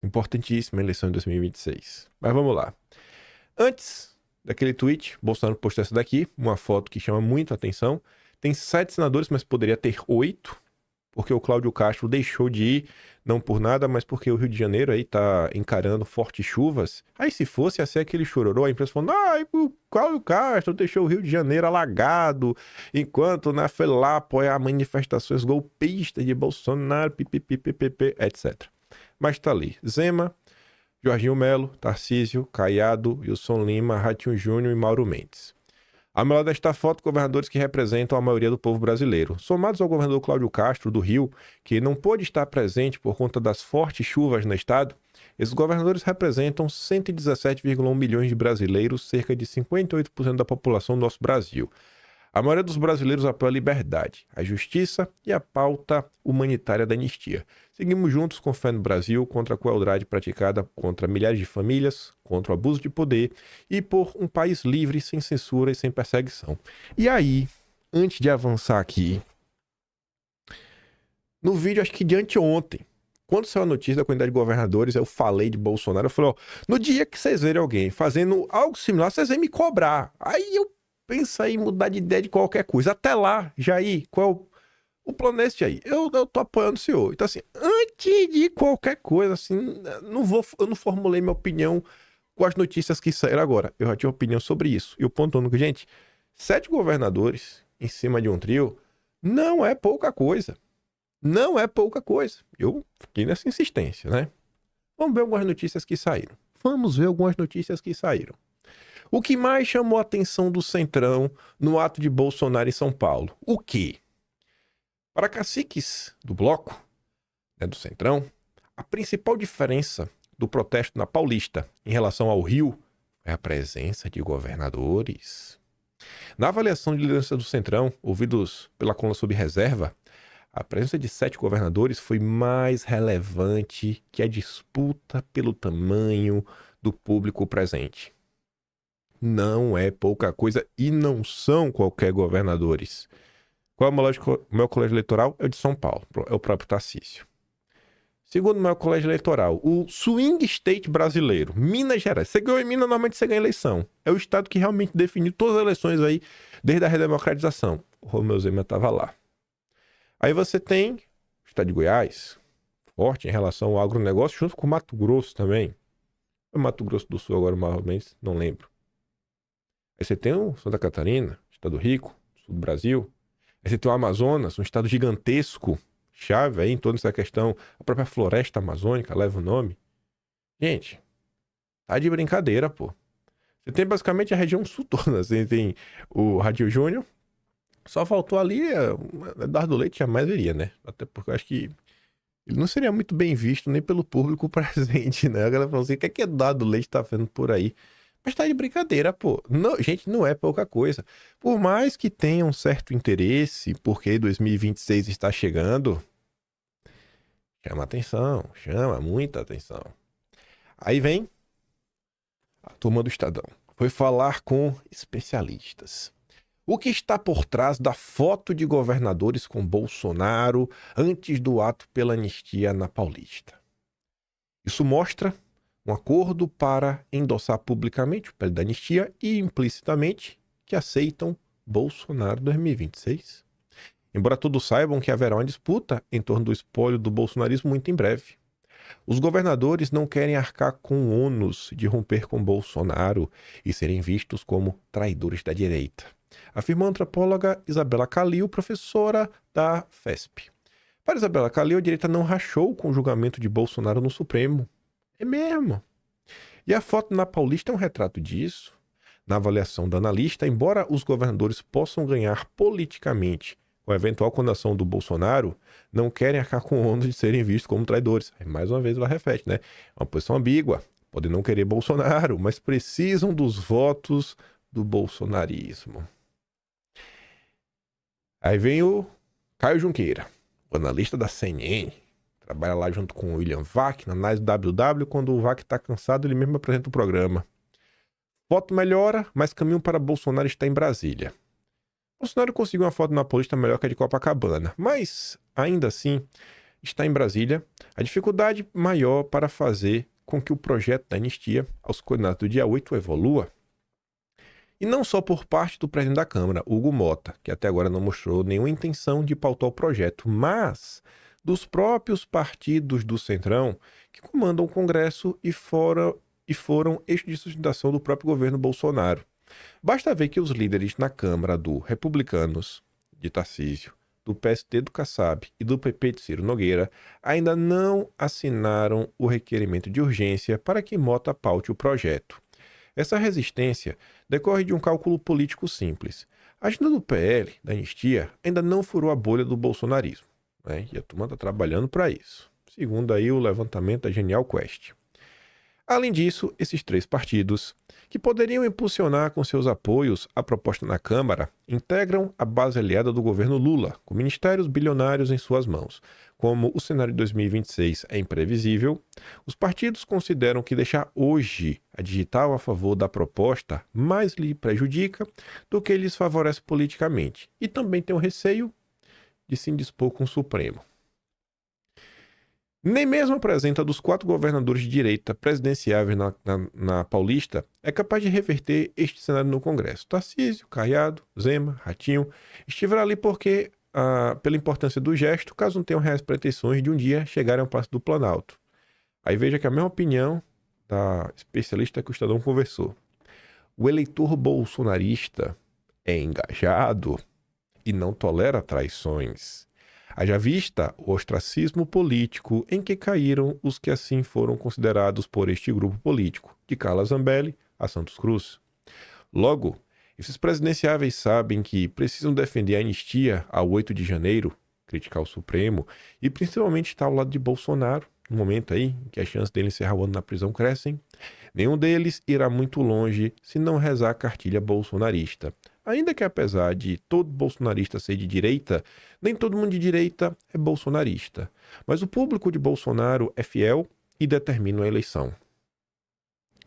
Importantíssima a eleição de 2026. Mas vamos lá. Antes daquele tweet, Bolsonaro postou essa daqui, uma foto que chama muito a atenção. Tem 7 senadores, mas poderia ter 8, porque o Cláudio Castro deixou de ir, não por nada, mas porque o Rio de Janeiro aí tá encarando fortes chuvas. Aí se fosse, ia ser aquele chororô, a imprensa falando, o Cláudio Castro deixou o Rio de Janeiro alagado, enquanto foi lá apoiar manifestações golpistas de Bolsonaro, pipipipipipi, etc. Mas tá ali, Zema, Jorginho Melo, Tarcísio, Caiado, Wilson Lima, Ratinho Júnior e Mauro Mendes. Ao meu lado desta foto, governadores que representam a maioria do povo brasileiro. Somados ao governador Cláudio Castro, do Rio, que não pôde estar presente por conta das fortes chuvas no estado, esses governadores representam 117,1 milhões de brasileiros, cerca de 58% da população do nosso Brasil. A maioria dos brasileiros apoia a liberdade, a justiça e a pauta humanitária da anistia. Seguimos juntos com fé no Brasil contra a crueldade praticada contra milhares de famílias, contra o abuso de poder e por um país livre, sem censura e sem perseguição. E aí, antes de avançar aqui, no vídeo, acho que de anteontem, quando saiu a notícia da quantidade de governadores, eu falei de Bolsonaro, eu falei, no dia que vocês verem alguém fazendo algo similar, vocês vêm me cobrar. Aí eu pensei em mudar de ideia de qualquer coisa. Até lá, Jair, qual é o plano é esse aí? Eu tô apoiando o senhor. Então, assim, antes de qualquer coisa, assim, eu não formulei minha opinião com as notícias que saíram agora. Eu já tinha opinião sobre isso. E o ponto único, gente, 7 governadores em cima de um trio não é pouca coisa. Não é pouca coisa. Eu fiquei nessa insistência, né? Vamos ver algumas notícias que saíram. O que mais chamou a atenção do Centrão no ato de Bolsonaro em São Paulo? O quê? Para caciques do bloco, do Centrão, a principal diferença do protesto na Paulista em relação ao Rio é a presença de governadores. Na avaliação de liderança do Centrão, ouvidos pela coluna sob reserva, a presença de 7 governadores foi mais relevante que a disputa pelo tamanho do público presente. Não é pouca coisa e não são qualquer governadores. Qual é o meu colégio eleitoral? É o de São Paulo, é o próprio Tarcísio. Segundo o meu colégio eleitoral, o swing state brasileiro, Minas Gerais. Você ganhou em Minas, normalmente você ganha eleição. É o estado que realmente definiu todas as eleições aí, desde a redemocratização. O Romeu Zema estava lá. Aí você tem o estado de Goiás, forte em relação ao agronegócio, junto com o Mato Grosso também. É o Mato Grosso do Sul agora, mais ou menos, não lembro. Aí você tem o Santa Catarina, estado rico, sul do Brasil. Aí você tem o Amazonas, um estado gigantesco, chave aí em toda essa questão. A própria floresta amazônica leva o nome. Gente, tá de brincadeira, pô. Você tem basicamente a região sul toda. Você tem o Ratinho Júnior. Só faltou ali, Eduardo Leite jamais viria, né? Até porque eu acho que ele não seria muito bem visto nem pelo público presente, né? A galera falou assim, o que é que Eduardo Leite tá vendo por aí? Mas tá de brincadeira, pô. Não, gente, não é pouca coisa. Por mais que tenha um certo interesse, porque 2026 está chegando, chama atenção, chama muita atenção. Aí vem a turma do Estadão. Foi falar com especialistas. O que está por trás da foto de governadores com Bolsonaro antes do ato pela anistia na Paulista? Isso mostra um acordo para endossar publicamente o pedido da anistia e implicitamente que aceitam Bolsonaro 2026. Embora todos saibam que haverá uma disputa em torno do espólio do bolsonarismo muito em breve. Os governadores não querem arcar com o ônus de romper com Bolsonaro e serem vistos como traidores da direita, afirmou a antropóloga Isabela Calil, professora da FESP. Para Isabela Calil, a direita não rachou com o julgamento de Bolsonaro no Supremo. É mesmo. E a foto na Paulista é um retrato disso. Na avaliação da analista, embora os governadores possam ganhar politicamente com a eventual condenação do Bolsonaro, não querem arcar com o ônus de serem vistos como traidores. Aí, mais uma vez, ela repete, né? É uma posição ambígua. Podem não querer Bolsonaro, mas precisam dos votos do bolsonarismo. Aí vem o Caio Junqueira, o analista da CNN. Trabalha lá junto com o William Vac, na análise do WW. Quando o Vac está cansado, ele mesmo apresenta o programa. Foto melhora, mas caminho para Bolsonaro está em Brasília. Bolsonaro conseguiu uma foto na Paulista melhor que a de Copacabana, mas, ainda assim, está em Brasília a dificuldade maior para fazer com que o projeto da anistia aos condenados do dia 8 evolua. E não só por parte do presidente da Câmara, Hugo Mota, que até agora não mostrou nenhuma intenção de pautar o projeto, mas dos próprios partidos do Centrão que comandam o Congresso e foram eixo de sustentação do próprio governo Bolsonaro. Basta ver que os líderes na Câmara do Republicanos, de Tarcísio, do PSD do Kassab e do PP de Ciro Nogueira ainda não assinaram o requerimento de urgência para que Mota paute o projeto. Essa resistência decorre de um cálculo político simples. A agenda do PL, da anistia, ainda não furou a bolha do bolsonarismo, né? E a turma está trabalhando para isso, segundo aí o levantamento da Genial Quest. Além disso, esses três partidos, que poderiam impulsionar com seus apoios a proposta na Câmara, integram a base aliada do governo Lula, com ministérios bilionários em suas mãos. Como o cenário de 2026 é imprevisível, os partidos consideram que deixar hoje a digital a favor da proposta mais lhe prejudica do que lhes favorece politicamente, e também tem o receio de se indispor com o Supremo. Nem mesmo a presença dos 4 governadores de direita presidenciáveis na Paulista é capaz de reverter este cenário no Congresso. Tarcísio, Caiado, Zema, Ratinho estiveram ali porque, pela importância do gesto, caso não tenham reais pretensões de um dia chegarem ao Palácio do Planalto. Aí veja que a mesma opinião da especialista que o Estadão conversou. O eleitor bolsonarista é engajado e não tolera traições. Haja vista o ostracismo político em que caíram os que assim foram considerados por este grupo político, de Carla Zambelli a Santos Cruz. Logo, esses presidenciáveis sabem que precisam defender a anistia ao 8 de janeiro, criticar o Supremo e principalmente estar ao lado de Bolsonaro, no momento aí em que as chances dele encerrar o ano na prisão crescem. Nenhum deles irá muito longe se não rezar a cartilha bolsonarista. Ainda que apesar de todo bolsonarista ser de direita, nem todo mundo de direita é bolsonarista. Mas o público de Bolsonaro é fiel e determina a eleição.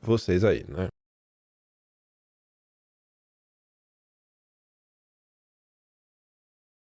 Vocês aí, né?